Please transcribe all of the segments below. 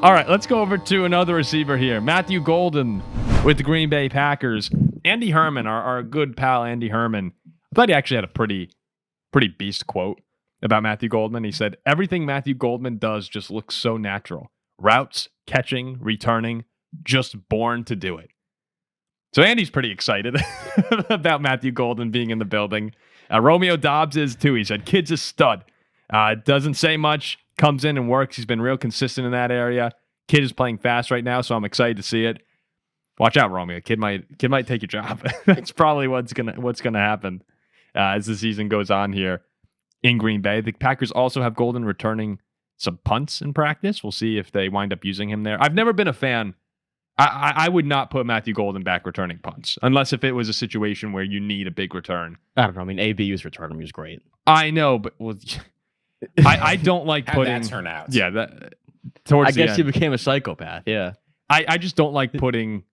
All right, let's go over to another receiver here. Matthew Golden with the Green Bay Packers. Andy Herman, our good pal Andy Herman, I thought he actually had a pretty beast quote about Matthew Goldman. He said, everything Matthew Goldman does just looks so natural. Routes, catching, returning, just born to do it. So Andy's pretty excited about Matthew Golden being in the building. Romeo Dobbs is too. He said, kid's a stud. Doesn't say much, comes in and works. He's been real consistent in that area. Kid is playing fast right now, so I'm excited to see it. Watch out, Romeo. Kid might take your job. That's probably what's gonna happen as the season goes on here in Green Bay. The Packers also have Golden returning some punts in practice. We'll see if they wind up using him there. I've never been a fan. I would not put Matthew Golden back returning punts unless if it was a situation where you need a big return. I don't know. I mean, ABU's return him. He was great. I know, but I don't like putting. How'd that turn out? Yeah, that towards. I guess he became a psychopath. Yeah. I just don't like putting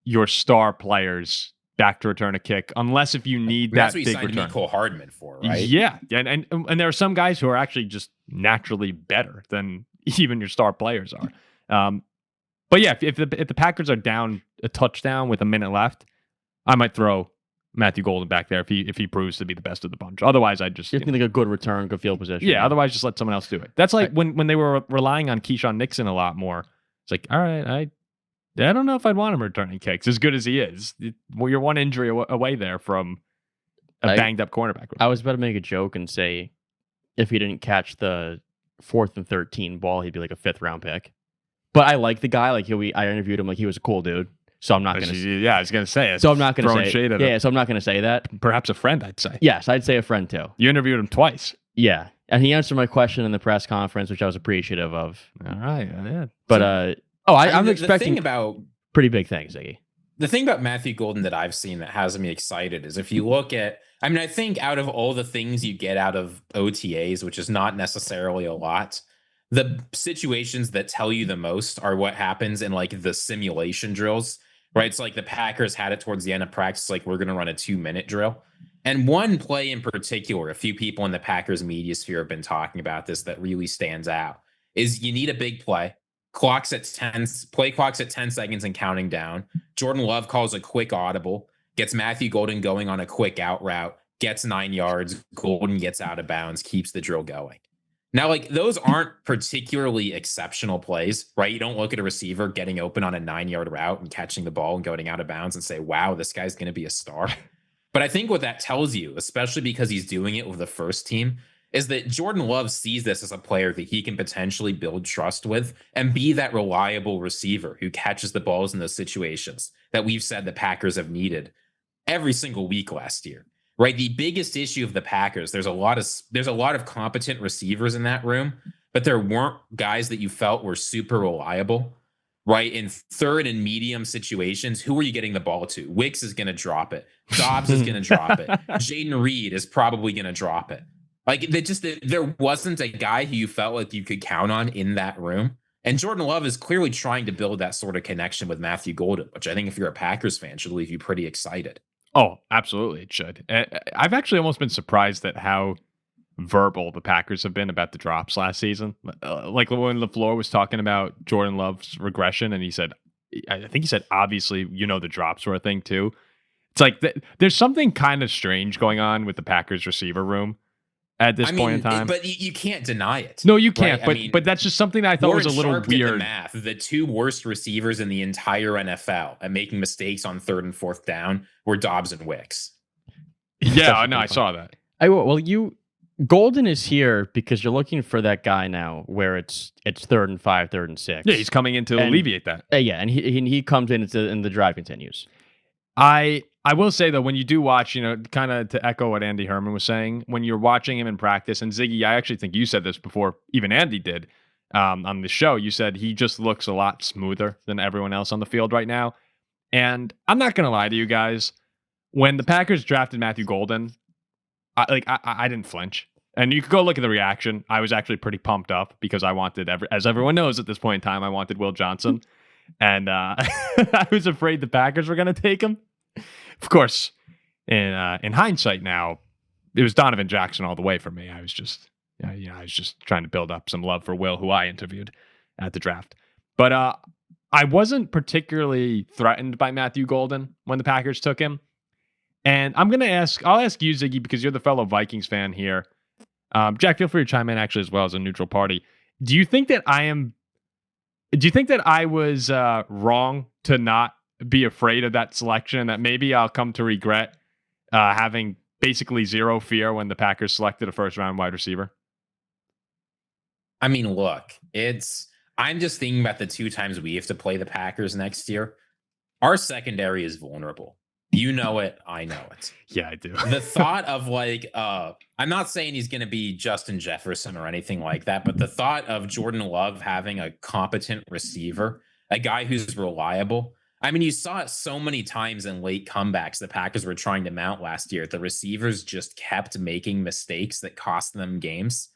your star players back to return a kick unless if you need that's that what you big signed return. Mecole Hardman for, right? Yeah, and there are some guys who are actually just naturally better than even your star players are. But yeah, if the Packers are down a touchdown with a minute left, I might throw Matthew Golden back there if he proves to be the best of the bunch. Otherwise, I just You think like a good return, good field position. yeah. Otherwise, just let someone else do it. That's like when they were relying on Keyshawn Nixon a lot more. It's like, all right, I don't know if I'd want him returning kicks as good as he is. Well, you're one injury away there from a banged up cornerback. I was about to make a joke and say if he didn't catch the 4th and 13 ball, he'd be like a 5th round pick. But I like the guy. Like I interviewed him. Like he was a cool dude. So I'm not gonna. Yeah, I was gonna say it. So I'm not gonna say. Shade at yeah. him. So I'm not gonna say that. Perhaps a friend, I'd say. Yes, I'd say a friend too. You interviewed him twice. Yeah, and he answered my question in the press conference, which I was appreciative of. All right. Yeah. But I'm expecting pretty big things, Ziggy. The thing about Matthew Golden that I've seen that has me excited is if you look at, I mean, I think out of all the things you get out of OTAs, which is not necessarily a lot, the situations that tell you the most are what happens in like the simulation drills, right? It's like the Packers had it towards the end of practice, like we're going to run a 2-minute drill. And one play in particular, a few people in the Packers media sphere have been talking about this that really stands out, is you need a big play. Play clock's at 10 seconds and counting down. Jordan Love calls a quick audible, gets Matthew Golden going on a quick out route, gets 9 yards, Golden gets out of bounds, keeps the drill going. Now, like, those aren't particularly exceptional plays, right? You don't look at a receiver getting open on a 9-yard route and catching the ball and going out of bounds and say, wow, this guy's going to be a star. But I think what that tells you, especially because he's doing it with the first team, is that Jordan Love sees this as a player that he can potentially build trust with and be that reliable receiver who catches the balls in those situations that we've said the Packers have needed every single week last year. Right, the biggest issue of the Packers, there's a lot of competent receivers in that room, but there weren't guys that you felt were super reliable. Right, in third and medium situations, who are you getting the ball to? Wicks is going to drop it. Dobbs is going to drop it. Jaden Reed is probably going to drop it. Like there wasn't a guy who you felt like you could count on in that room. And Jordan Love is clearly trying to build that sort of connection with Matthew Golden, which I think if you're a Packers fan should leave you pretty excited. Oh, absolutely, it should. I've actually almost been surprised at how verbal the Packers have been about the drops last season. Like when LaFleur was talking about Jordan Love's regression, and I think he said, obviously, the drops were a thing too. It's like there's something kind of strange going on with the Packers receiver room at this point in time. But you can't deny it. No, you can't. Right? But that's just something that I thought was a little weird. The math, the 2 worst receivers in the entire NFL at making mistakes on 3rd and 4th down were Dobbs and Wicks. Yeah, no, I saw that. Golden is here because you're looking for that guy now where it's 3rd and 5, 3rd and 6. Yeah, he's coming in to alleviate that. And he comes in and the drive continues. I will say, though, when you do watch, kind of to echo what Andy Herman was saying, when you're watching him in practice, and Ziggy, I actually think you said this before even Andy did on the show. You said he just looks a lot smoother than everyone else on the field right now. And I'm not going to lie to you guys. When the Packers drafted Matthew Golden, I didn't flinch. And you could go look at the reaction. I was actually pretty pumped up because I wanted, as everyone knows at this point in time, I wanted Will Johnson. And I was afraid the Packers were going to take him. Of course, in hindsight now, it was Donovan Jackson all the way for me. I was just trying to build up some love for Will, who I interviewed at the draft. But I wasn't particularly threatened by Matthew Golden when the Packers took him. And I'll ask you, Ziggy, because you're the fellow Vikings fan here. Jack, feel free to chime in actually as well as a neutral party. Do you think that I was wrong to not be afraid of that selection, that maybe I'll come to regret having basically zero fear when the Packers selected a first-round wide receiver? I mean, look, I'm just thinking about the 2 times we have to play the Packers next year. Our secondary is vulnerable. You know it. I know it. Yeah, I do. The thought of I'm not saying he's going to be Justin Jefferson or anything like that, but the thought of Jordan Love having a competent receiver, a guy who's reliable. I mean, you saw it so many times in late comebacks the Packers were trying to mount last year. The receivers just kept making mistakes that cost them games.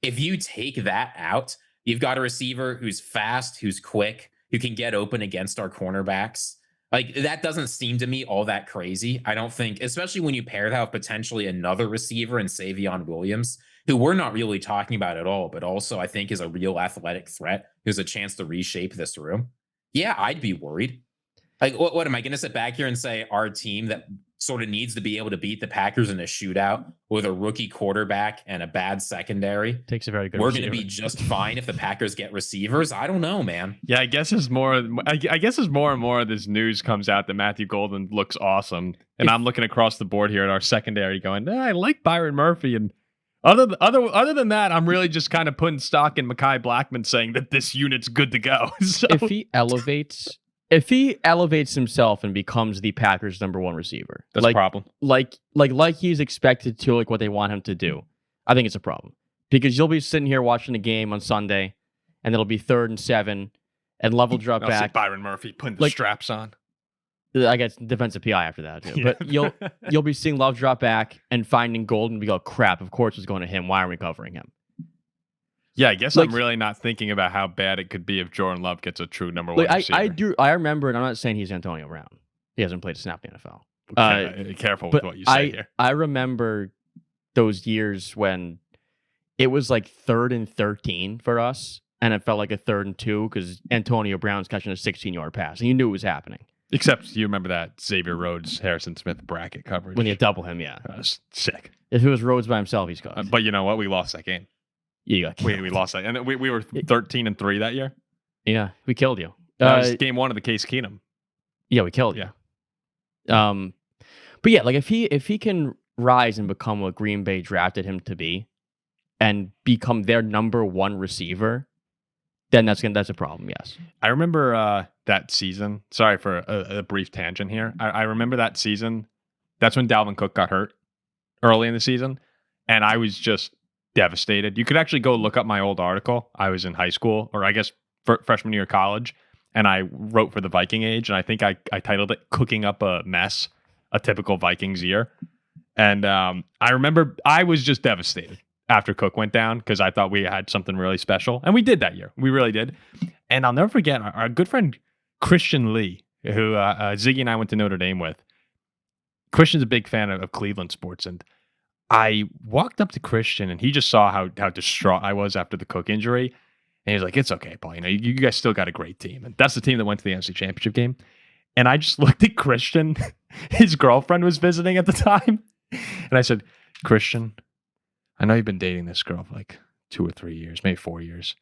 If you take that out, you've got a receiver who's fast, who's quick, who can get open against our cornerbacks. Like, that doesn't seem to me all that crazy. I don't think, especially when you pair that with potentially another receiver in Savion Williams, who we're not really talking about at all, but also I think is a real athletic threat, who's a chance to reshape this room. Yeah, I'd be worried. Like, what am I going to sit back here and say our team that sort of needs to be able to beat the Packers in a shootout with a rookie quarterback and a bad secondary? Takes a very good We're receiver. going to be just fine if the Packers get receivers? I don't know, man. Yeah, I guess as more and more of this news comes out that Matthew Golden looks awesome, and I'm looking across the board here at our secondary going, I like Byron Murphy, and other than that, I'm really just kind of putting stock in Mekhi Blackman saying that this unit's good to go. So, if he elevates himself and becomes the Packers' number 1 receiver, that's a problem. Like he's expected to, like what they want him to do, I think it's a problem. Because you'll be sitting here watching the game on Sunday, and it'll be 3rd and 7, and Love will drop back. Byron Murphy putting the straps on. I guess defensive PI after that too. Yeah. But you'll be seeing Love drop back and finding Golden. We go, crap, of course it's going to him. Why aren't we covering him? Yeah, I guess I'm really not thinking about how bad it could be if Jordan Love gets a true number 1 receiver. I remember, and I'm not saying he's Antonio Brown. He hasn't played a snap in the NFL. Careful with what you say here. I remember those years when it was like 3rd and 13 for us, and it felt like a 3rd and 2 because Antonio Brown's catching a 16-yard pass, and you knew it was happening. Except you remember that Xavier Rhodes, Harrison Smith bracket coverage. When you double him, yeah. That was sick. If it was Rhodes by himself, he's cooked. But you know what? We lost that game. Yeah, we lost that. And we were 13-3 that year. Yeah, we killed you. That was game 1 of the Case Keenum. Yeah, we killed you. But yeah, like if he can rise and become what Green Bay drafted him to be and become their number 1 receiver, then that's a problem, yes. I remember that season. Sorry for a brief tangent here. I remember that season. That's when Dalvin Cook got hurt early in the season, and I was just devastated. You could actually go look up my old article. I was in high school, or I guess freshman year of college, and I wrote for the Viking Age, and I think I titled it "Cooking Up a Mess: A Typical Vikings Year." And I remember I was just devastated after Cook went down because I thought we had something really special, and we did that year. We really did. And I'll never forget our good friend Christian Lee, who Ziggy and I went to Notre Dame with. Christian's a big fan of Cleveland sports, and I walked up to Christian, and he just saw how distraught I was after the Cook injury, and he was like, "It's okay, Paul. You guys still got a great team." And that's the team that went to the NFC Championship game. And I just looked at Christian. His girlfriend was visiting at the time, and I said, "Christian, I know you've been dating this girl for like 2 or 3 years, maybe 4 years.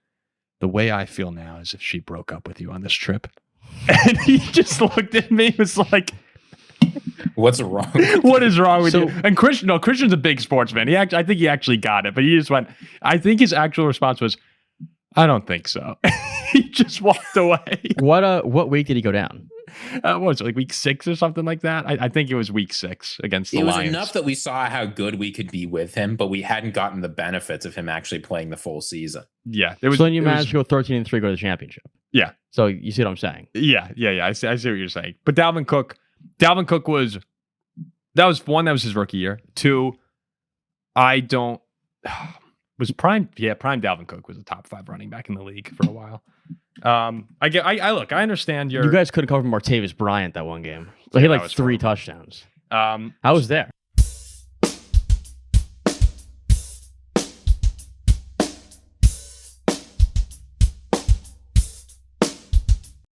The way I feel now is if she broke up with you on this trip." And he just looked at me and was like, "What's wrong? What is wrong with you?" And Christian's a big sportsman. I think he actually got it, but he just went, I think his actual response was, "I don't think so." He just walked away. What week did he go down? What was it, like week 6 or something like that? I think it was week 6 against the Lions. It was enough that we saw how good we could be with him, but we hadn't gotten the benefits of him actually playing the full season. Yeah. So then you managed to go 13-3, go to the championship. Yeah. So you see what I'm saying? Yeah. I see what you're saying. But Dalvin Cook was one, that was his rookie year. 2, was prime Dalvin Cook was a top 5 running back in the league for a while. I understand you guys couldn't cover Martavis Bryant that one game. So he had like 3 touchdowns. I was there.